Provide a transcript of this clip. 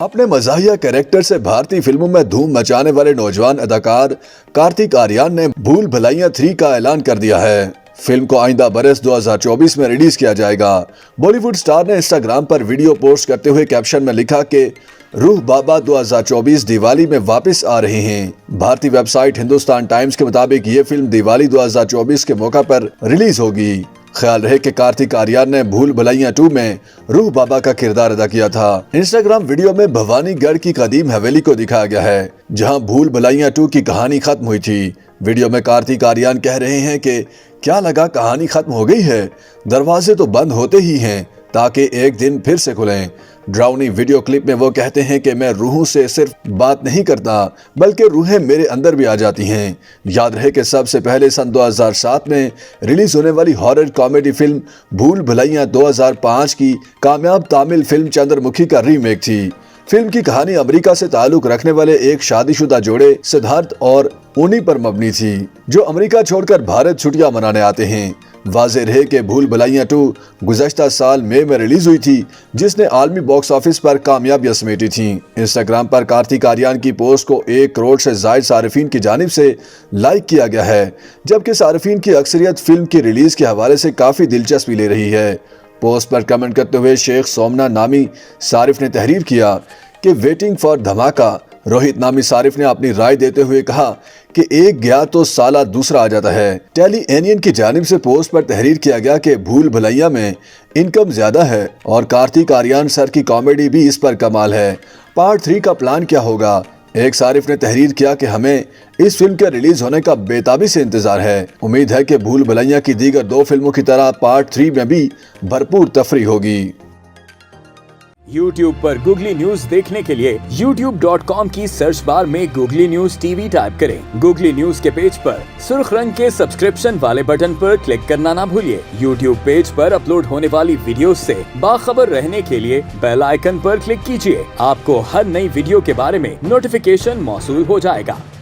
अपने मज़ाहिया कैरेक्टर से भारतीय फिल्मों में धूम मचाने वाले नौजवान अदाकार कार्तिक आर्यन ने भूल भुलैया 3 का ऐलान कर दिया है। फिल्म को आइंदा बरस 2024 में रिलीज किया जाएगा। बॉलीवुड स्टार ने इंस्टाग्राम पर वीडियो पोस्ट करते हुए कैप्शन में लिखा कि रूह बाबा 2024 दिवाली में वापस आ रहे हैं। भारतीय वेबसाइट हिंदुस्तान टाइम्स के मुताबिक ये फिल्म दिवाली 2024 के मौका पर रिलीज होगी। ख्याल रहे कि कार्तिक आर्यन ने भूल भुलैया 2 में रूह बाबा का किरदार अदा किया था। इंस्टाग्राम वीडियो में भवानीगढ़ की कदीम हवेली को दिखाया गया है, जहां भूल भुलैया 2 की कहानी खत्म हुई थी। वीडियो में कार्तिक आर्यन कह रहे हैं कि क्या लगा कहानी खत्म हो गई है, दरवाजे तो बंद होते ही हैं ताकि एक दिन फिर से खुलें। ड्राउनी वीडियो क्लिप में वो कहते हैं कि मैं रूहों से सिर्फ बात नहीं करता बल्कि रूहें मेरे अंदर भी आ जाती हैं। याद रहे कि सबसे पहले सन 2007 में रिलीज होने वाली हॉरर कॉमेडी फिल्म भूल भुलैया 2005 की कामयाब तमिल फिल्म चंद्रमुखी का रीमेक थी। फिल्म की कहानी अमेरिका से ताल्लुक रखने वाले एक शादीशुदा जोड़े सिद्धार्थ और उनी पर मबनी थी, जो अमेरिका छोड़कर भारत छुट्टियां मनाने आते हैं। वाज़ेह रहे कि भूल भुलैया 2 गुज़श्ता साल मई में रिलीज हुई थी, जिसने आलमी बॉक्स ऑफिस पर कामयाबियां समेटी थी। इंस्टाग्राम पर कार्तिक आर्यन की पोस्ट को 1 करोड़ से जायद सारिफीन की जानिब से लाइक किया गया है, जबकि सारिफीन की अक्सरियत फिल्म की रिलीज के हवाले से काफी दिलचस्पी ले रही है। पोस्ट पर कमेंट करते हुए शेख सोमना नामी सारिफ ने तहरीर किया कि वेटिंग फॉर धमाका। रोहित नामी सारिफ ने अपनी राय देते हुए कहा कि एक गया तो साला दूसरा आ जाता है। टेली एनियन की जानिब से पोस्ट पर तहरीर किया गया कि भूल भुलैया में इनकम ज्यादा है और कार्तिक आर्यन सर की कॉमेडी भी इस पर कमाल है। पार्ट 3 का प्लान क्या होगा? एक सारिफ ने तहरीर किया कि हमें इस फिल्म के रिलीज होने का बेताबी से इंतजार है। उम्मीद है कि भूल भुलैया की दीगर 2 फिल्मों की तरह पार्ट 3 में भी भरपूर तफरी होगी। YouTube पर गूगली न्यूज देखने के लिए youtube.com की सर्च बार में गूगली न्यूज टीवी टाइप करें। गूगली न्यूज के पेज पर सुर्ख रंग के सब्सक्रिप्शन वाले बटन पर क्लिक करना ना भूलिए। YouTube पेज पर अपलोड होने वाली वीडियोस से बाखबर रहने के लिए बेल आइकन पर क्लिक कीजिए। आपको हर नई वीडियो के बारे में नोटिफिकेशन मौसूल हो जाएगा।